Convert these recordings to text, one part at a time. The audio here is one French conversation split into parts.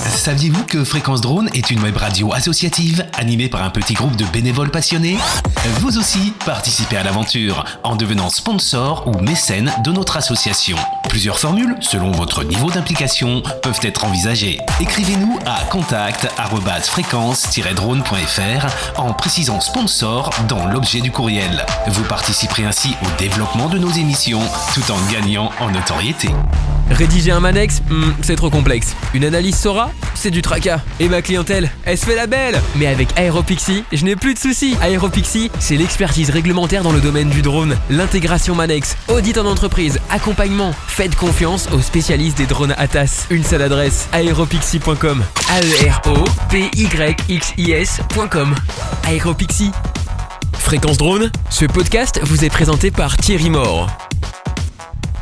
Saviez-vous que Fréquence Drone est une web radio associative animée par un petit groupe de bénévoles passionnés? Vous aussi, participez à l'aventure en devenant sponsor ou mécène de notre association. Plusieurs formules, selon votre niveau d'implication, peuvent être envisagées. Écrivez-nous à contact@fréquence-drone.fr en précisant sponsor dans l'objet du courriel. Vous participerez ainsi au développement de nos émissions tout en gagnant en notoriété. Rédiger un Manex, c'est trop complexe. Une analyse Sora, c'est du tracas. Et ma clientèle, elle se fait la belle. Mais avec Aeropixie, je n'ai plus de soucis. Aeropixie, c'est l'expertise réglementaire dans le domaine du drone, l'intégration Manex, audit en entreprise, accompagnement. Faites confiance aux spécialistes des drones ATAS. Une seule adresse, aeropixie.com. aeropyxis.com. Aeropixie. Fréquence Drone, ce podcast vous est présenté par Thierry Maure.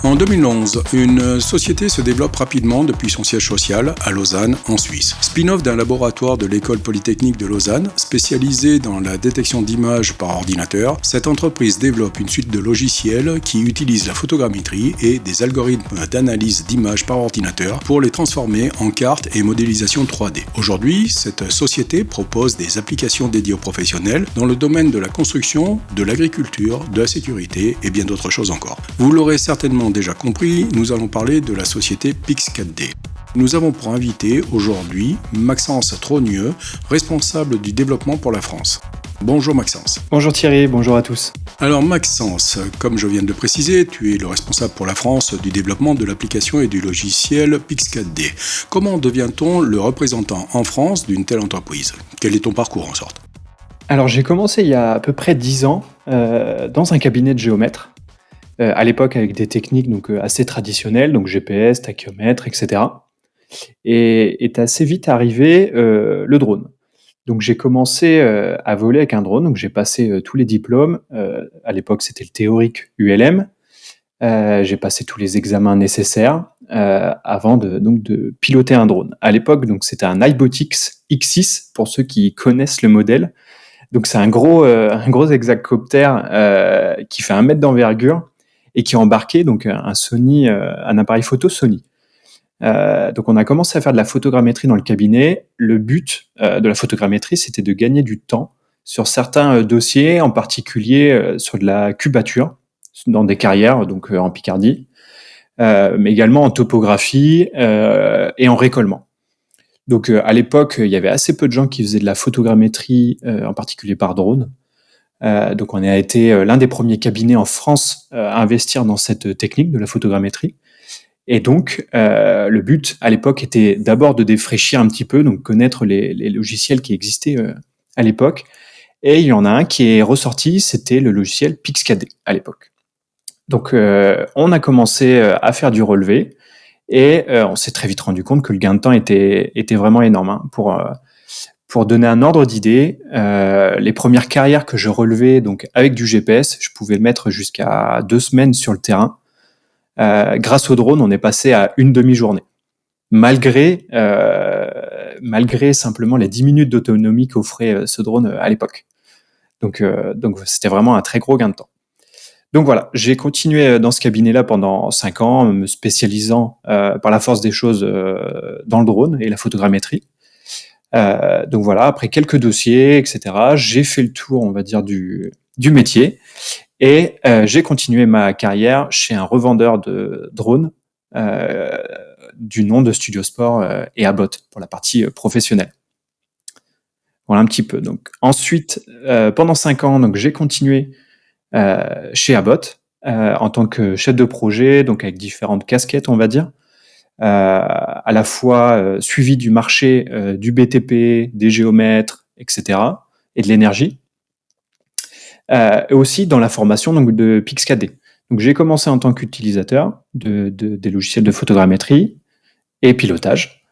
En 2011, une société se développe rapidement depuis son siège social à Lausanne, en Suisse. Spin-off d'un laboratoire de l'école polytechnique de Lausanne, spécialisé dans la détection d'images par ordinateur, cette entreprise développe une suite de logiciels qui utilisent la photogrammétrie et des algorithmes d'analyse d'images par ordinateur pour les transformer en cartes et modélisation 3D. Aujourd'hui, cette société propose des applications dédiées aux professionnels dans le domaine de la construction, de l'agriculture, de la sécurité et bien d'autres choses encore. Vous l'aurez certainement déjà compris, nous allons parler de la société Pix4D. Nous avons pour invité aujourd'hui Maxence Trogneux, responsable du développement pour la France. Bonjour Maxence. Bonjour Thierry, bonjour à tous. Alors Maxence, comme je viens de le préciser, tu es le responsable pour la France du développement de l'application et du logiciel Pix4D. Comment devient-on le représentant en France d'une telle entreprise? Quel est ton parcours en sorte? Alors j'ai commencé il y a à peu près 10 ans dans un cabinet de géomètre. À l'époque avec des techniques assez traditionnelles, donc GPS, tachyomètre, etc. Et est assez vite arrivé le drone. Donc j'ai commencé à voler avec un drone, donc j'ai passé tous les diplômes. À l'époque c'était le théorique ULM. J'ai passé tous les examens nécessaires avant de piloter un drone. À l'époque donc c'était un iBotix X6 pour ceux qui connaissent le modèle. Donc c'est un gros hexacoptère qui fait 1 mètre d'envergure et qui a embarqué donc un appareil photo Sony. Donc on a commencé à faire de la photogrammétrie dans le cabinet. Le but de la photogrammétrie, c'était de gagner du temps sur certains dossiers, en particulier sur de la cubature, dans des carrières, donc en Picardie, mais également en topographie et en récollement. Donc à l'époque, il y avait assez peu de gens qui faisaient de la photogrammétrie, en particulier par drone. Donc on a été l'un des premiers cabinets en France à investir dans cette technique de la photogrammétrie. Et donc le but à l'époque était d'abord de défraîchir un petit peu, donc connaître les logiciels qui existaient à l'époque. Et il y en a un qui est ressorti, c'était le logiciel Pix4D à l'époque. Donc on a commencé à faire du relevé et on s'est très vite rendu compte que le gain de temps était vraiment énorme, hein, Pour donner un ordre d'idée, les premières carrières que je relevais donc avec du GPS, je pouvais mettre jusqu'à 2 semaines sur le terrain. Grâce au drone, on est passé à une demi-journée, malgré simplement les 10 minutes d'autonomie qu'offrait ce drone à l'époque. Donc c'était vraiment un très gros gain de temps. Donc voilà, j'ai continué dans ce cabinet-là pendant 5 ans, me spécialisant par la force des choses dans le drone et la photogrammétrie. Donc voilà, après quelques dossiers, etc., j'ai fait le tour, on va dire, du métier et j'ai continué ma carrière chez un revendeur de drones du nom de Studio Sport et Abbot pour la partie professionnelle. Voilà un petit peu. Donc ensuite, pendant 5 ans, donc j'ai continué chez Abbot en tant que chef de projet, donc avec différentes casquettes, on va dire. À la fois suivi du marché du BTP, des géomètres, etc., et de l'énergie, et aussi dans la formation donc, de Pix4D. Donc j'ai commencé en tant qu'utilisateur des logiciels de photogrammétrie et pilotage.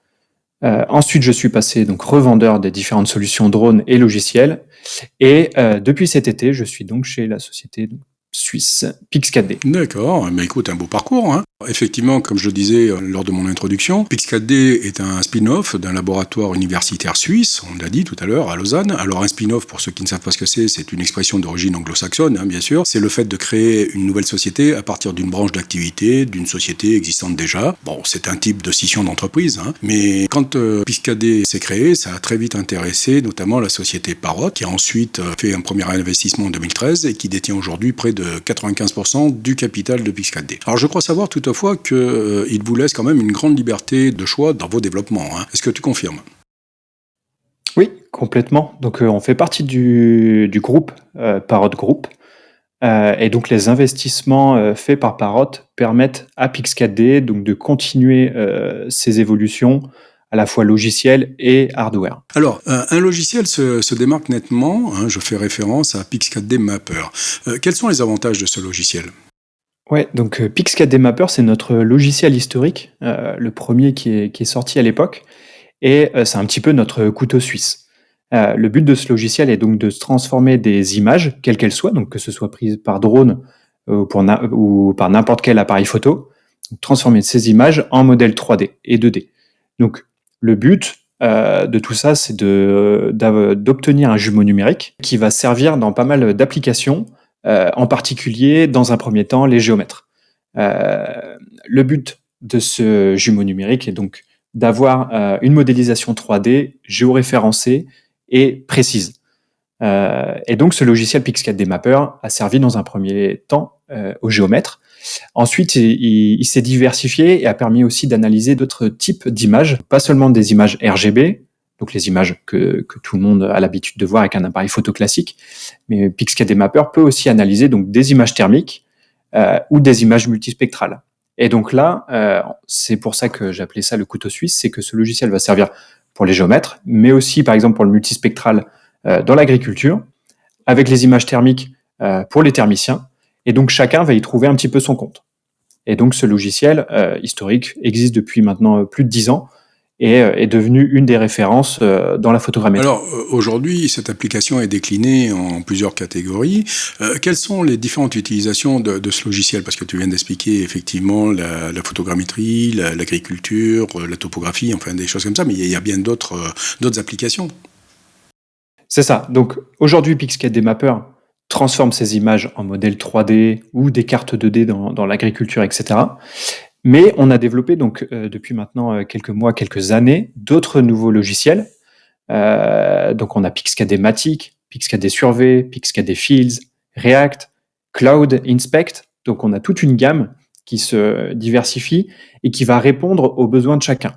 Ensuite, je suis passé donc revendeur des différentes solutions drones et logiciels, et depuis cet été, je suis donc chez la société suisse Pix4D. D'accord, mais écoute, un beau parcours, hein. Effectivement, comme je le disais lors de mon introduction, Pix4D est un spin-off d'un laboratoire universitaire suisse, on l'a dit tout à l'heure, à Lausanne. Alors un spin-off, pour ceux qui ne savent pas ce que c'est une expression d'origine anglo-saxonne, bien sûr. C'est le fait de créer une nouvelle société à partir d'une branche d'activité, d'une société existante déjà. Bon, c'est un type de scission d'entreprise, mais quand Pix4D s'est créé, ça a très vite intéressé notamment la société Parrot, qui a ensuite fait un premier investissement en 2013 et qui détient aujourd'hui près de 95% du capital de Pix4D. Alors je crois savoir toutefois qu'il vous laisse quand même une grande liberté de choix dans vos développements. Est-ce que tu confirmes ? Oui, complètement. Donc, on fait partie du groupe Parrot Group. Et donc, les investissements faits par Parrot permettent à Pix4D donc, de continuer ses évolutions à la fois logiciel et hardware. Alors, un logiciel se démarque nettement. Je fais référence à Pix4D Mapper. Quels sont les avantages de ce logiciel ? Ouais, donc Pix4D Mapper, c'est notre logiciel historique, le premier qui est sorti à l'époque, et c'est un petit peu notre couteau suisse. Le but de ce logiciel est donc de transformer des images, quelles qu'elles soient, donc que ce soit prises par drone ou par n'importe quel appareil photo, donc transformer ces images en modèles 3D et 2D. Donc le but de tout ça, c'est d'obtenir un jumeau numérique qui va servir dans pas mal d'applications, en particulier, dans un premier temps, les géomètres. Le but de ce jumeau numérique est donc d'avoir une modélisation 3D géoréférencée et précise. Et donc, ce logiciel Pix4D Mapper a servi dans un premier temps aux géomètres. Ensuite, il s'est diversifié et a permis aussi d'analyser d'autres types d'images, pas seulement des images RGB, donc les images que tout le monde a l'habitude de voir avec un appareil photo classique. Mais Pix4D Mapper peut aussi analyser donc des images thermiques ou des images multispectrales. Et donc là, c'est pour ça que j'appelais ça le couteau suisse, c'est que ce logiciel va servir pour les géomètres, mais aussi par exemple pour le multispectral dans l'agriculture, avec les images thermiques pour les thermiciens. Et donc chacun va y trouver un petit peu son compte. Et donc ce logiciel historique existe depuis maintenant plus de 10 ans, et est devenue une des références dans la photogrammétrie. Alors, aujourd'hui, cette application est déclinée en plusieurs catégories. Quelles sont les différentes utilisations de ce logiciel ? Parce que tu viens d'expliquer effectivement la photogrammétrie, l'agriculture, la topographie, enfin des choses comme ça, mais il y a bien d'autres applications. C'est ça. Donc aujourd'hui, Pix4D Mapper transforme ces images en modèles 3D ou des cartes 2D dans l'agriculture, etc. Mais on a développé donc depuis maintenant quelques mois, quelques années, d'autres nouveaux logiciels. Donc on a Pix4D Matic, Pix4D Survey, Pix4D Fields, React, Cloud Inspect. Donc on a toute une gamme qui se diversifie et qui va répondre aux besoins de chacun.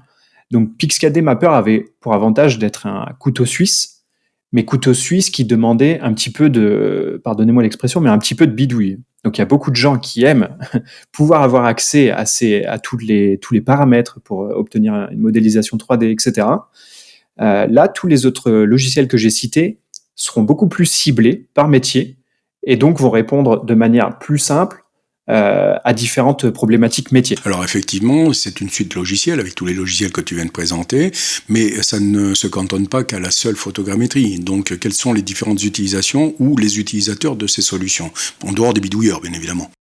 Donc Pix4D Mapper avait pour avantage d'être un couteau suisse, mais couteau suisse qui demandait un petit peu de, pardonnez-moi l'expression, mais un petit peu de bidouille. Donc il y a beaucoup de gens qui aiment pouvoir avoir accès à tous les paramètres pour obtenir une modélisation 3D, etc. Là, tous les autres logiciels que j'ai cités seront beaucoup plus ciblés par métier et donc vont répondre de manière plus simple à différentes problématiques métiers. Alors effectivement, c'est une suite logicielle avec tous les logiciels que tu viens de présenter, mais ça ne se cantonne pas qu'à la seule photogrammétrie. Donc quelles sont les différentes utilisations ou les utilisateurs de ces solutions ? En dehors des bidouilleurs, bien évidemment.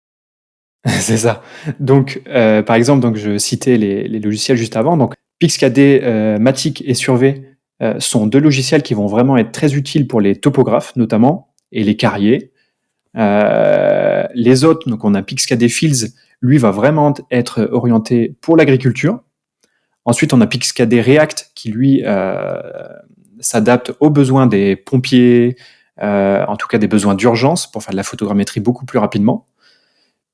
C'est ça. Donc par exemple, donc, je citais les logiciels juste avant. Donc Pix4D Matic et Survey sont deux logiciels qui vont vraiment être très utiles pour les topographes notamment et les carriers. Les autres, donc on a Pix4D Fields, lui va vraiment être orienté pour l'agriculture. Ensuite, on a Pix4D React qui lui s'adapte aux besoins des pompiers, en tout cas des besoins d'urgence pour faire de la photogrammétrie beaucoup plus rapidement.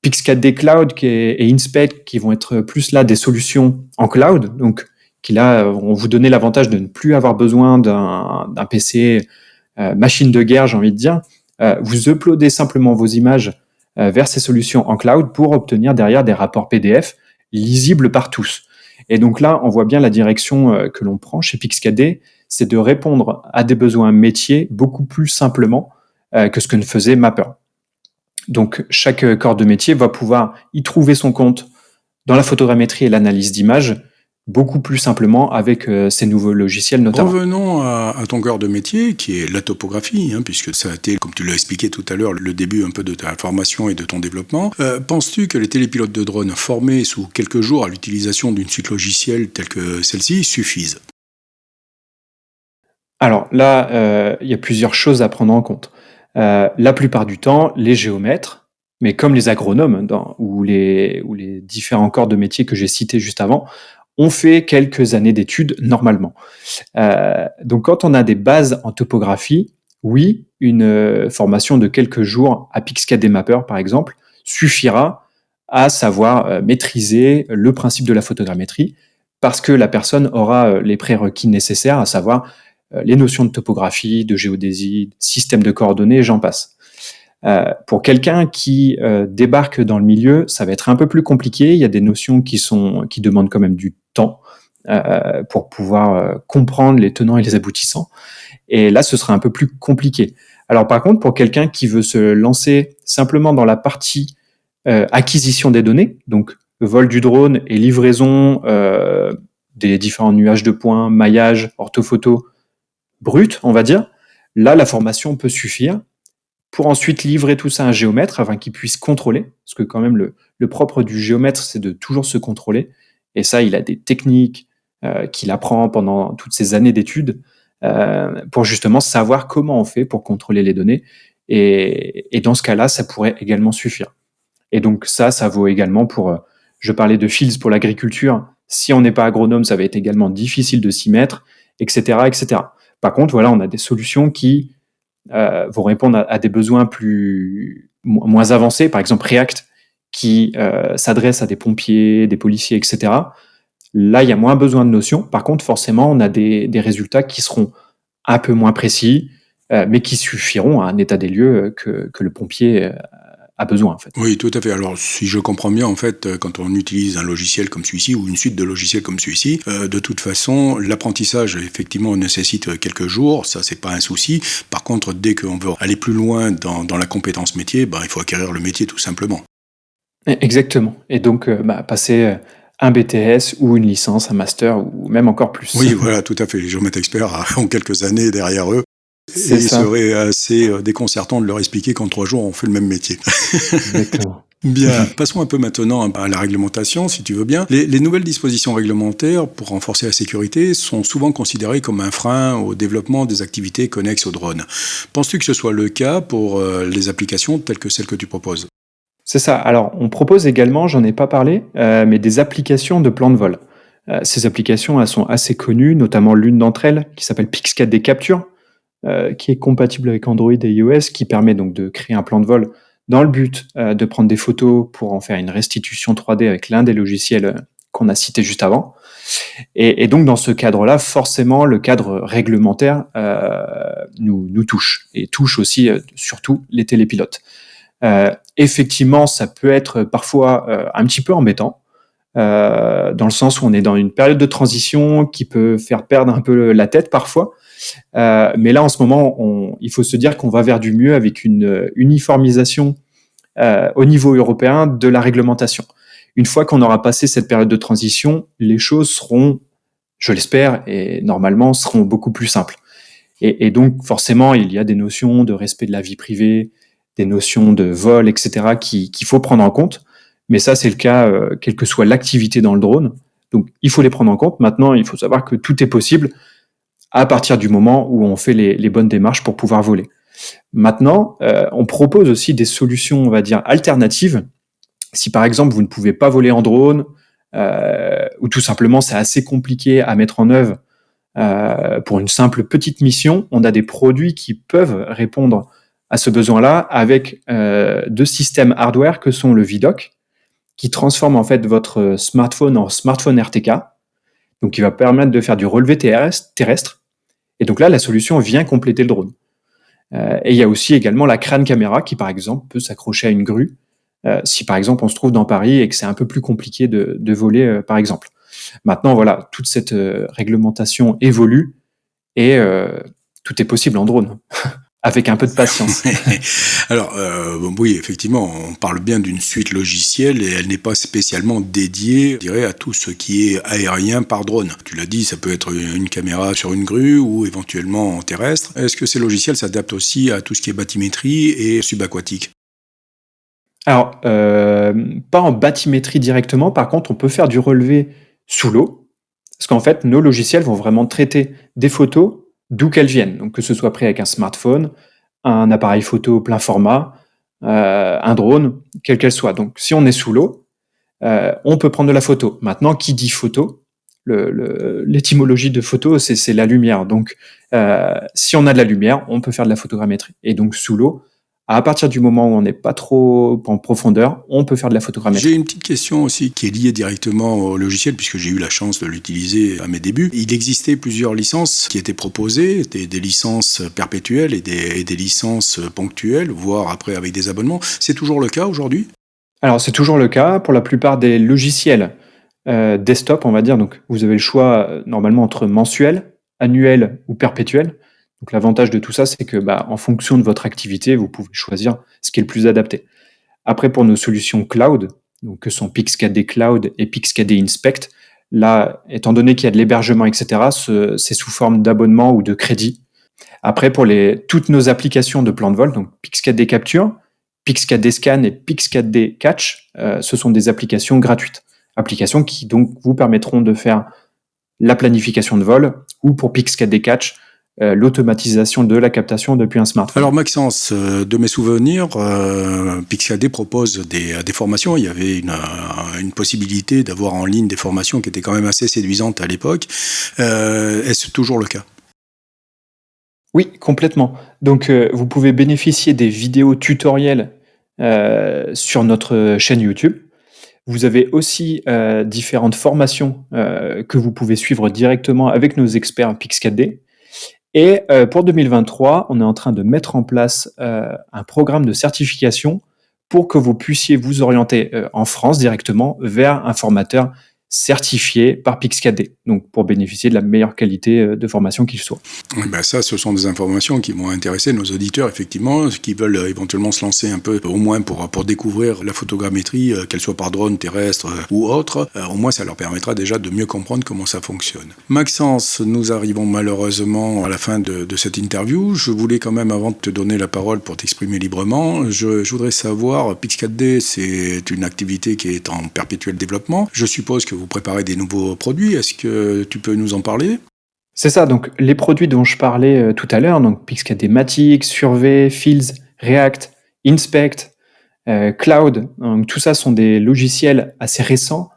Pix4D Cloud et Inspect qui vont être plus là des solutions en cloud, donc qui là vont vous donner l'avantage de ne plus avoir besoin d'un PC machine de guerre, j'ai envie de dire. Vous uploadez simplement vos images vers ces solutions en cloud pour obtenir derrière des rapports PDF lisibles par tous. Et donc là, on voit bien la direction que l'on prend chez Pix4D, c'est de répondre à des besoins métiers beaucoup plus simplement que ce que ne faisait Mapper. Donc chaque corps de métier va pouvoir y trouver son compte dans la photogrammétrie et l'analyse d'images beaucoup plus simplement avec ces nouveaux logiciels notamment. Revenons à ton cœur de métier, qui est la topographie, puisque ça a été, comme tu l'as expliqué tout à l'heure, le début un peu de ta formation et de ton développement. Penses-tu que les télépilotes de drones formés sous quelques jours à l'utilisation d'une suite logicielle telle que celle-ci suffisent? Alors là, il y a plusieurs choses à prendre en compte. La plupart du temps, les géomètres, mais comme les agronomes ou les différents corps de métier que j'ai cités juste avant, ont fait quelques années d'études normalement. Donc quand on a des bases en topographie, oui, une formation de quelques jours à Pixcad Mapper, par exemple, suffira à savoir maîtriser le principe de la photogrammétrie, parce que la personne aura les prérequis nécessaires, à savoir les notions de topographie, de géodésie, système de coordonnées, j'en passe. Pour quelqu'un qui débarque dans le milieu, ça va être un peu plus compliqué. Il y a des notions qui demandent quand même du temps pour pouvoir comprendre les tenants et les aboutissants. Et là, ce sera un peu plus compliqué. Alors par contre, pour quelqu'un qui veut se lancer simplement dans la partie acquisition des données, donc vol du drone et livraison des différents nuages de points, maillage, orthophoto brut, on va dire, là, la formation peut suffire pour ensuite livrer tout ça à un géomètre afin qu'il puisse contrôler, parce que quand même le propre du géomètre, c'est de toujours se contrôler, et ça, il a des techniques qu'il apprend pendant toutes ces années d'études pour justement savoir comment on fait pour contrôler les données, et dans ce cas-là, ça pourrait également suffire. Et donc ça vaut également pour, je parlais de Fields pour l'agriculture, si on n'est pas agronome, ça va être également difficile de s'y mettre, etc., etc. Par contre, voilà, on a des solutions qui vont répondre à des besoins moins avancés, par exemple React, qui s'adresse à des pompiers, des policiers, etc. Là, il y a moins besoin de notions. Par contre, forcément, on a des résultats qui seront un peu moins précis, mais qui suffiront à un état des lieux que le pompier a besoin, en fait. Oui, tout à fait. Alors, si je comprends bien, en fait, quand on utilise un logiciel comme celui-ci ou une suite de logiciels comme celui-ci, de toute façon, l'apprentissage, effectivement, nécessite quelques jours. Ça, c'est pas un souci. Par contre, dès qu'on veut aller plus loin dans la compétence métier, il faut acquérir le métier, tout simplement. Exactement. Et donc, passer un BTS ou une licence, un master ou même encore plus. Oui, voilà, tout à fait. Les géomètres experts ont quelques années derrière eux. C'est il ça. serait assez déconcertant de leur expliquer qu'en 3 jours, on fait le même métier. Exactement. Bien, passons un peu maintenant à la réglementation, si tu veux bien. Les nouvelles dispositions réglementaires pour renforcer la sécurité sont souvent considérées comme un frein au développement des activités connexes aux drones. Penses-tu que ce soit le cas pour les applications telles que celles que tu proposes? C'est ça. Alors, on propose également, j'en ai pas parlé, mais des applications de plan de vol. Ces applications, elles sont assez connues, notamment l'une d'entre elles, qui s'appelle Pix4D Capture, qui est compatible avec Android et iOS, qui permet donc de créer un plan de vol dans le but de prendre des photos pour en faire une restitution 3D avec l'un des logiciels qu'on a cité juste avant. Et donc, dans ce cadre-là, forcément, le cadre réglementaire nous touche, et touche aussi surtout les télépilotes. Effectivement, ça peut être parfois un petit peu embêtant, dans le sens où on est dans une période de transition qui peut faire perdre un peu la tête parfois. Mais là, en ce moment, il faut se dire qu'on va vers du mieux avec une uniformisation au niveau européen de la réglementation. Une fois qu'on aura passé cette période de transition, les choses seront, je l'espère, et normalement, seront beaucoup plus simples. Et donc, forcément, il y a des notions de respect de la vie privée, des notions de vol, etc., qu'il faut prendre en compte. Mais ça, c'est le cas, quelle que soit l'activité dans le drone. Donc, il faut les prendre en compte. Maintenant, il faut savoir que tout est possible à partir du moment où on fait les bonnes démarches pour pouvoir voler. Maintenant, on propose aussi des solutions, on va dire, alternatives. Si par exemple, vous ne pouvez pas voler en drone, ou tout simplement c'est assez compliqué à mettre en œuvre pour une simple petite mission, on a des produits qui peuvent répondre à ce besoin-là avec deux systèmes hardware que sont le VDOC, qui transforme en fait votre smartphone en smartphone RTK, donc qui va permettre de faire du relevé terrestre. Et donc là, la solution vient compléter le drone. Et il y a aussi également la crâne caméra qui, par exemple, peut s'accrocher à une grue si, par exemple, on se trouve dans Paris et que c'est un peu plus compliqué de voler, par exemple. Maintenant, voilà, toute cette réglementation évolue et tout est possible en drone. avec un peu de patience. Alors, oui, effectivement, on parle bien d'une suite logicielle et elle n'est pas spécialement dédiée, je dirais, à tout ce qui est aérien par drone. Tu l'as dit, ça peut être une caméra sur une grue ou éventuellement en terrestre. Est-ce que ces logiciels s'adaptent aussi à tout ce qui est bathymétrie et subaquatique? Alors, pas en bathymétrie directement, par contre, on peut faire du relevé sous l'eau, parce qu'en fait, nos logiciels vont vraiment traiter des photos d'où qu'elles viennent. Donc, que ce soit pris avec un smartphone, un appareil photo plein format, un drone, quelle qu'elle soit. Donc, si on est sous l'eau, on peut prendre de la photo. Maintenant, qui dit photo? L'étymologie de photo, c'est la lumière. Donc, si on a de la lumière, on peut faire de la photogrammétrie. Et donc, sous l'eau, à partir du moment où on n'est pas trop en profondeur, on peut faire de la photogrammétrie. J'ai une petite question aussi qui est liée directement au logiciel, puisque j'ai eu la chance de l'utiliser à mes débuts. Il existait plusieurs licences qui étaient proposées, des licences perpétuelles et des licences ponctuelles, voire après avec des abonnements. C'est toujours le cas aujourd'hui? Alors, c'est toujours le cas pour la plupart des logiciels desktop, on va dire. Donc, vous avez le choix normalement entre mensuel, annuel ou perpétuel. Donc, l'avantage de tout ça, c'est que en fonction de votre activité, vous pouvez choisir ce qui est le plus adapté. Après, pour nos solutions cloud, donc que sont Pix4D Cloud et Pix4D Inspect, là, étant donné qu'il y a de l'hébergement, etc., c'est sous forme d'abonnement ou de crédit. Après, pour toutes nos applications de plan de vol, donc Pix4D Capture, Pix4D Scan et Pix4D Catch, ce sont des applications gratuites. Applications qui donc vous permettront de faire la planification de vol ou pour Pix4D Catch, l'automatisation de la captation depuis un smartphone. Alors Maxence, de mes souvenirs, Pix4D propose des formations. Il y avait une possibilité d'avoir en ligne des formations qui étaient quand même assez séduisantes à l'époque. Est-ce toujours le cas? Oui, complètement. Donc, vous pouvez bénéficier des vidéos tutoriels sur notre chaîne YouTube. Vous avez aussi différentes formations que vous pouvez suivre directement avec nos experts Pix4D. Et pour 2023, on est en train de mettre en place un programme de certification pour que vous puissiez vous orienter en France directement vers un formateur certifié par Pix4D, donc pour bénéficier de la meilleure qualité de formation qu'il soit. Ça, ce sont des informations qui vont intéresser nos auditeurs, effectivement, qui veulent éventuellement se lancer un peu, au moins pour découvrir la photogrammétrie, qu'elle soit par drone, terrestre ou autre. Au moins, ça leur permettra déjà de mieux comprendre comment ça fonctionne. Maxence, nous arrivons malheureusement à la fin de cette interview. Je voulais quand même, avant de te donner la parole pour t'exprimer librement, je voudrais savoir, Pix4D, c'est une activité qui est en perpétuel développement. Je suppose que vous préparez des nouveaux produits. Est-ce que tu peux nous en parler? C'est ça, donc les produits dont je parlais tout à l'heure, donc Pix4D Matic, Survey, Fields, React, Inspect, Cloud, donc tout ça sont des logiciels assez récents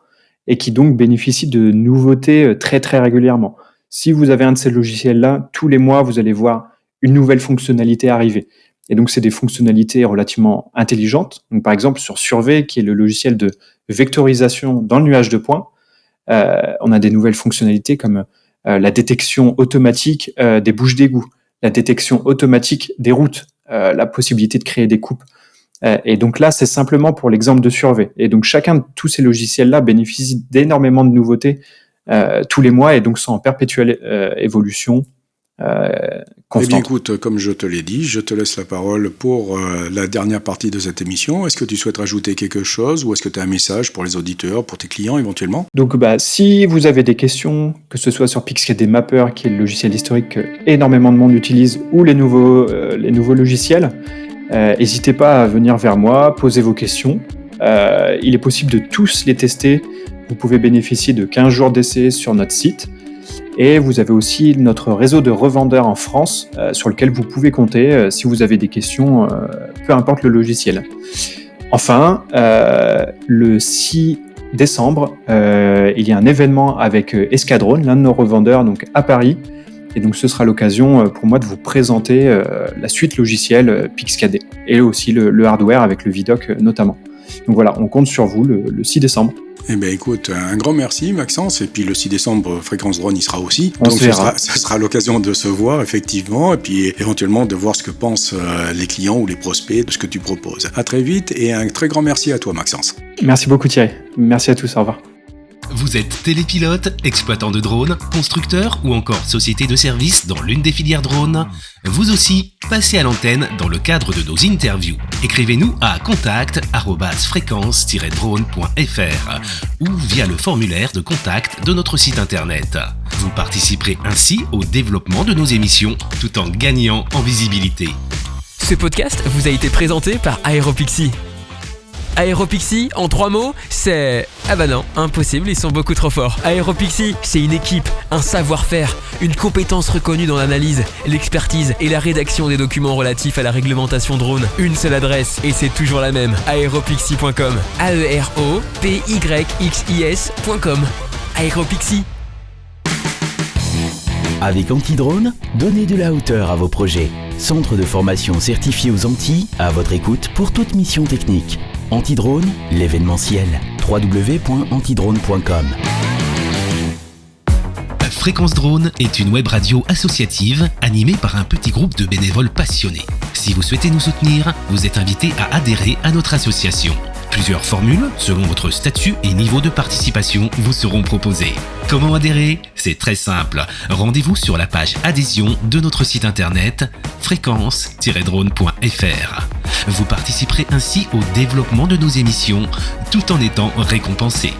et qui donc bénéficient de nouveautés très très régulièrement. Si vous avez un de ces logiciels-là, tous les mois, vous allez voir une nouvelle fonctionnalité arriver. Et donc, c'est des fonctionnalités relativement intelligentes. Donc, par exemple, sur Survey, qui est le logiciel de vectorisation dans le nuage de points, on a des nouvelles fonctionnalités comme la détection automatique des bouches d'égout, la détection automatique des routes, la possibilité de créer des coupes. Et donc là, c'est simplement pour l'exemple de Survey. Et donc, chacun de tous ces logiciels-là bénéficie d'énormément de nouveautés tous les mois et donc sont en perpétuelle évolution. Eh bien écoute, comme je te l'ai dit, je te laisse la parole pour la dernière partie de cette émission. Est-ce que tu souhaites rajouter quelque chose ou est-ce que tu as un message pour les auditeurs, pour tes clients éventuellement? Donc si vous avez des questions, que ce soit sur Pix4D Mapper, qui est le logiciel historique que énormément de monde utilise, ou les nouveaux logiciels, n'hésitez pas à venir vers moi, poser vos questions. Il est possible de tous les tester. Vous pouvez bénéficier de 15 jours d'essai sur notre site. Et vous avez aussi notre réseau de revendeurs en France sur lequel vous pouvez compter si vous avez des questions, peu importe le logiciel. Enfin, le 6 décembre, il y a un événement avec Escadrone, l'un de nos revendeurs donc à Paris. Et donc ce sera l'occasion pour moi de vous présenter la suite logicielle Pix4D et aussi le hardware avec le Vidoc notamment. Donc voilà, on compte sur vous le 6 décembre. Eh bien écoute, un grand merci Maxence, et puis le 6 décembre, Fréquence Drone y sera aussi. On se verra. Ce sera l'occasion de se voir effectivement, et puis éventuellement de voir ce que pensent les clients ou les prospects de ce que tu proposes. À très vite, et un très grand merci à toi Maxence. Merci beaucoup Thierry, merci à tous, au revoir. Vous êtes télépilote, exploitant de drones, constructeur ou encore société de services dans l'une des filières drones? Vous aussi, passez à l'antenne dans le cadre de nos interviews. Écrivez-nous à contact@fréquence-drone.fr ou via le formulaire de contact de notre site internet. Vous participerez ainsi au développement de nos émissions tout en gagnant en visibilité. Ce podcast vous a été présenté par Aeropixie. Aeropixie, en 3 mots, c'est... Ah bah non, impossible, ils sont beaucoup trop forts. Aeropixie, c'est une équipe, un savoir-faire, une compétence reconnue dans l'analyse, l'expertise et la rédaction des documents relatifs à la réglementation drone. Une seule adresse, et c'est toujours la même, aeropixie.com. aeropyxis.com. Aeropixie. Avec Antidrone, donnez de la hauteur à vos projets. Centre de formation certifié aux Antilles, à votre écoute pour toute mission technique. Antidrone, l'événementiel. www.antidrone.com. Fréquence Drone est une web radio associative animée par un petit groupe de bénévoles passionnés. Si vous souhaitez nous soutenir, vous êtes invité à adhérer à notre association. Plusieurs formules, selon votre statut et niveau de participation, vous seront proposées. Comment adhérer? C'est très simple. Rendez-vous sur la page adhésion de notre site internet fréquence-drone.fr. Vous participerez ainsi au développement de nos émissions tout en étant récompensé.